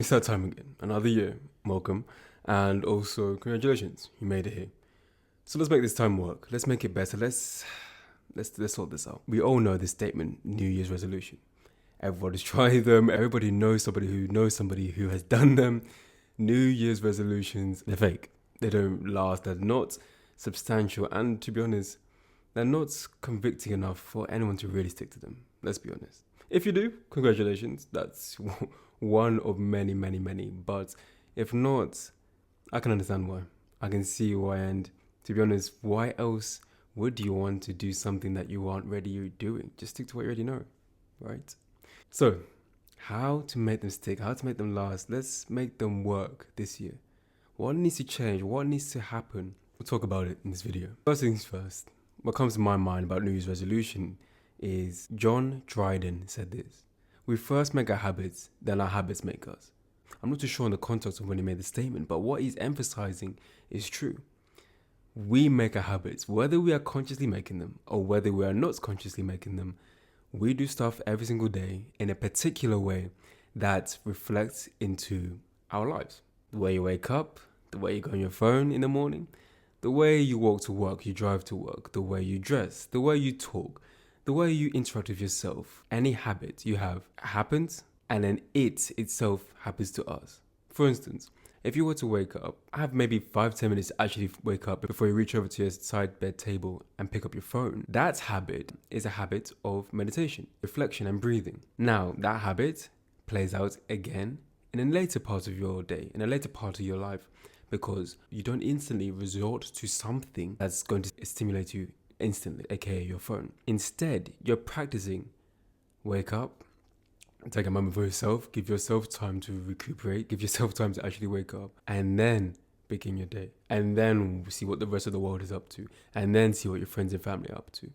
It's that time again. Another year. Welcome. And also, congratulations. You made it here. So let's make this time work. Let's make it better. Let's sort this out. We all know this statement, New Year's resolution. Everybody's tried them. Everybody knows somebody who has done them. New Year's resolutions, they're fake. They don't last. They're not substantial. And to be honest, they're not convicting enough for anyone to really stick to them. Let's be honest. If you do, congratulations. That's one of many, many, many. But if not, I can understand why. I can see why. And to be honest, why else would you want to do something that you aren't ready doing? Just stick to what you already know, right? So, how to make them stick, how to make them last. Let's make them work this year. What needs to change? What needs to happen? We'll talk about it in this video. First things first, what comes to my mind about New Year's resolution is John Dryden said this: we first make our habits, then our habits make us. I'm not too sure on the context of when he made the statement, but what he's emphasizing is true. We make our habits, whether we are consciously making them or whether we are not consciously making them. We do stuff every single day in a particular way that reflects into our lives. The way you wake up, the way you go on your phone in the morning, the way you walk to work, you drive to work, the way you dress, the way you talk, the way you interact with yourself. Any habit you have happens, and then it itself happens to us. For instance, if you were to wake up, have maybe 5-10 minutes to actually wake up before you reach over to your side bed table and pick up your phone. That habit is a habit of meditation, reflection, and breathing. Now, that habit plays out again in a later part of your day, in a later part of your life, because you don't instantly resort to something that's going to stimulate you instantly, aka your phone. Instead, you're practicing. Wake up, take a moment for yourself, give yourself time to recuperate, give yourself time to actually wake up, and then begin your day. And then see what the rest of the world is up to, and then see what your friends and family are up to.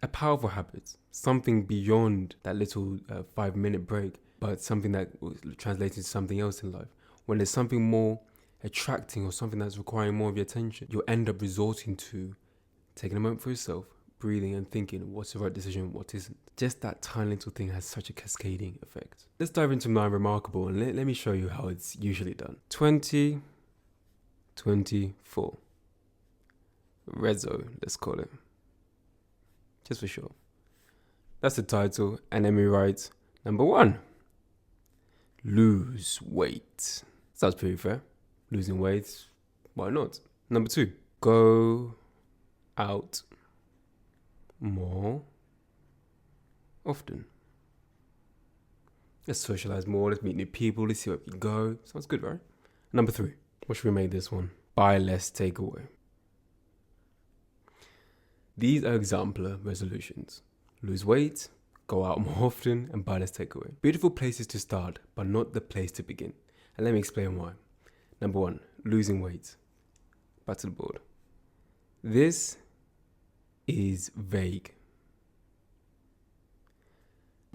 A powerful habit, something beyond that little 5-minute break, but something that will translate into something else in life. When there's something more attracting or something that's requiring more of your attention, you'll end up resorting to taking a moment for yourself, breathing and thinking what's the right decision, what isn't. Just that tiny little thing has such a cascading effect. Let's dive into my remarkable and let me show you how it's usually done. 2024. Rezo, let's call it. Just for sure. That's the title, and then we write number 1. Lose weight. Sounds pretty fair. Losing weight, why not? Number 2. Go out more often. Let's socialize more, let's meet new people, let's see where we go. Sounds good, right? Number 3. What should we make this one? Buy less, take away. These are exemplar resolutions. Lose weight, go out more often, and buy less, take away. Beautiful places to start, but not the place to begin. And let me explain why. Number 1, losing weight. Back to the board. This is vague.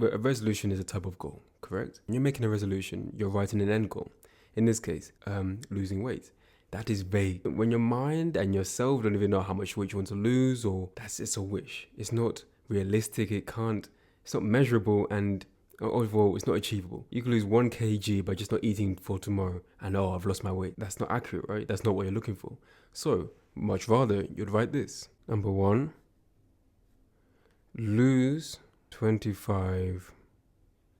A resolution is a type of goal, correct? When you're making a resolution, you're writing an end goal. In this case, losing weight. That is vague. When your mind and yourself don't even know how much weight you want to lose, or that's just a wish. It's not realistic, it's not measurable, and overall, it's not achievable. You can lose 1 kg by just not eating for tomorrow, and I've lost my weight. That's not accurate, right? That's not what you're looking for. So, much rather, you'd write this. Number 1, lose 25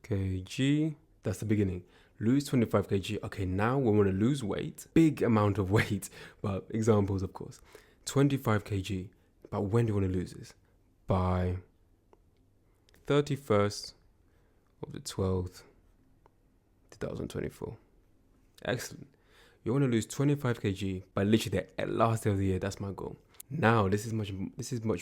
kg. That's the beginning. Lose 25 kg. Okay, now we want to lose weight. Big amount of weight, but examples, of course. 25 kg. But when do you want to lose this? By 31st of the 12th, 2024. Excellent. You want to lose 25 kg by literally the last day of the year. That's my goal. Now, this is much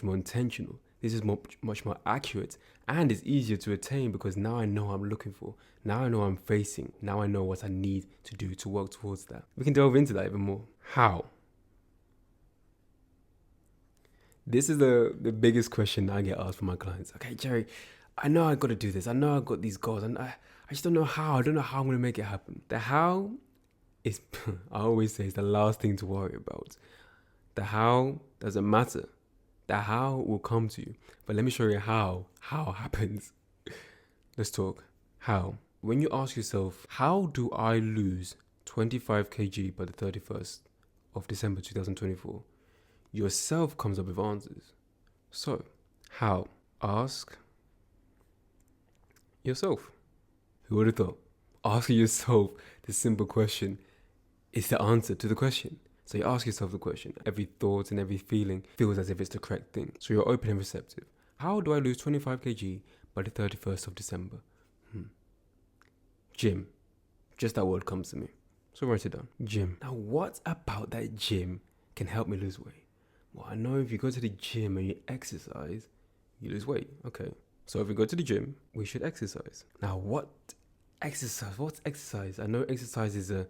more intentional. This is much more accurate, and it's easier to attain because now I know what I'm looking for. Now I know what I'm facing. Now I know what I need to do to work towards that. We can delve into that even more. How? This is the biggest question I get asked from my clients. Okay, Jerry, I know I got to do this. I know I got these goals, and I just don't know how. I don't know how I'm going to make it happen. The how is, I always say, is the last thing to worry about. The how doesn't matter. The how will come to you. But let me show you how happens. Let's talk. How? When you ask yourself, how do I lose 25 kg by the 31st of December 2024? Yourself comes up with answers. So, how? Ask yourself. Who would have thought? Asking yourself the simple question is the answer to the question. So you ask yourself the question. Every thought and every feeling feels as if it's the correct thing. So you're open and receptive. How do I lose 25 kg by the 31st of December? Gym. Just that word comes to me. So write it down. Gym. Now what about that gym can help me lose weight? Well, I know if you go to the gym and you exercise, you lose weight. Okay. So if we go to the gym, we should exercise. Now what exercise? What's exercise? I know exercise is a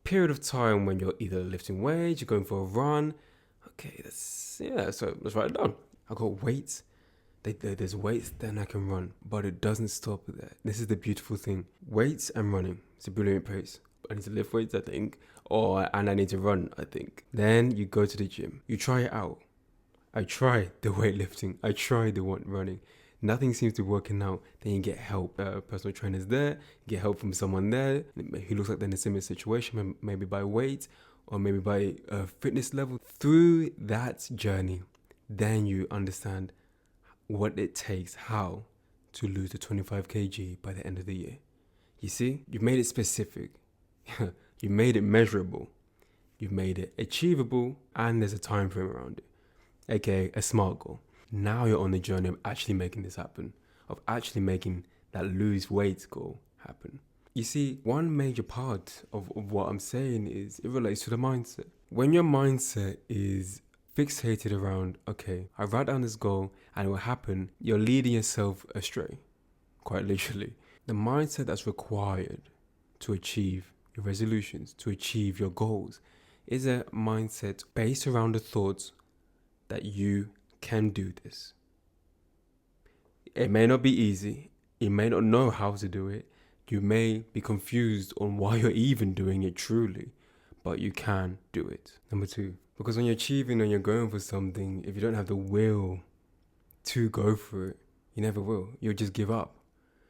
period of time when you're either lifting weights, you're going for a run. Okay, so let's write it down. I got weights. There's weights, then I can run. But it doesn't stop with that. This is the beautiful thing. Weights and running. It's a brilliant pace. I need to lift weights, I think. And I need to run, I think. Then you go to the gym. You try it out. I tried the weightlifting. I tried the running. Nothing seems to be working out. Then you get help. Personal trainers there. You get help from someone there who looks like they're in a similar situation, maybe by weight or maybe by fitness level. Through that journey, then you understand what it takes, how to lose the 25 kg by the end of the year. You see, you've made it specific. You made it measurable. You've made it achievable, and there's a time frame around it, aka a SMART goal. Now you're on the journey of actually making this happen, of actually making that lose weight goal happen. You see, one major part of what I'm saying is it relates to the mindset. When your mindset is fixated around, okay, I write down this goal and it will happen, you're leading yourself astray, quite literally. The mindset that's required to achieve your resolutions, to achieve your goals, is a mindset based around the thoughts that you can do this. It may not be easy. You may not know how to do it. You may be confused on why you're even doing it truly, but you can do it. Number 2, because when you're achieving and you're going for something, if you don't have the will to go for it, you never will. You'll just give up.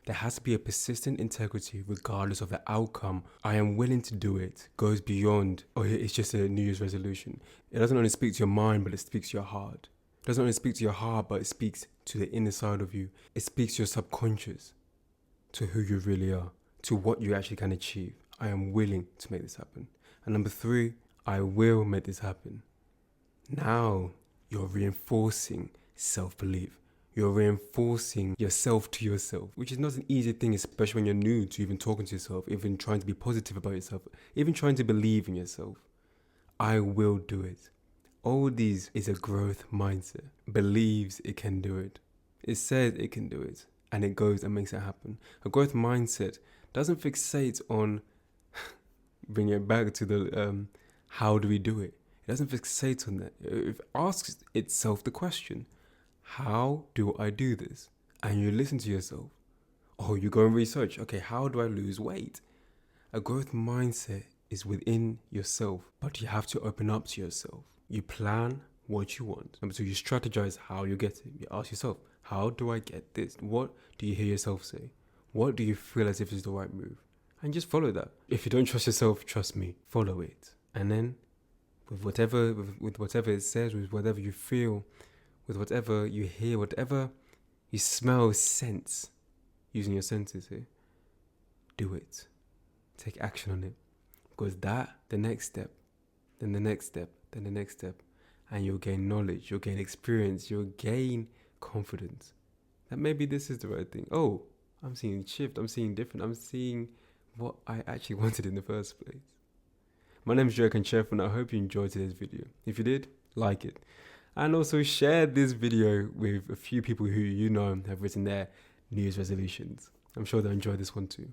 There has to be a persistent integrity regardless of the outcome. I am willing to do it goes beyond, it's just a New Year's resolution. It doesn't only speak to your mind, but it speaks to your heart. It doesn't only speak to your heart, but it speaks to the inner side of you. It speaks to your subconscious, to who you really are, to what you actually can achieve. I am willing to make this happen. And number 3, I will make this happen. Now you're reinforcing self-belief. You're reinforcing yourself to yourself, which is not an easy thing, especially when you're new to even talking to yourself, even trying to be positive about yourself, even trying to believe in yourself. I will do it. All these is a growth mindset. Believes it can do it. It says it can do it. And it goes and makes it happen. A growth mindset doesn't fixate on, bring it back to the, how do we do it? It doesn't fixate on that. It asks itself the question, how do I do this? And you listen to yourself. Or you go and research, okay, how do I lose weight? A growth mindset is within yourself, but you have to open up to yourself. You plan what you want. Number 2, you strategize how you get it. You ask yourself, how do I get this? What do you hear yourself say? What do you feel as if is the right move? And just follow that. If you don't trust yourself, trust me, follow it. And then with whatever it says, with whatever you feel, with whatever you hear, whatever you smell, sense, using your senses here, do it. Take action on it. Because the next step, then the next step, then the next step, and you'll gain knowledge, you'll gain experience, you'll gain confidence that maybe this is the right thing. Oh, I'm seeing shift, I'm seeing different, I'm seeing what I actually wanted in the first place. My name is Kanchefu, and I hope you enjoyed today's video. If you did, like it. And also share this video with a few people who you know have written their New Year's resolutions. I'm sure they'll enjoy this one too.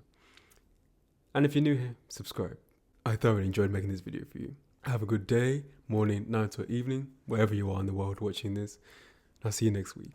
And if you're new here, subscribe. I thoroughly enjoyed making this video for you. Have a good day, morning, night or evening, wherever you are in the world watching this. I'll see you next week.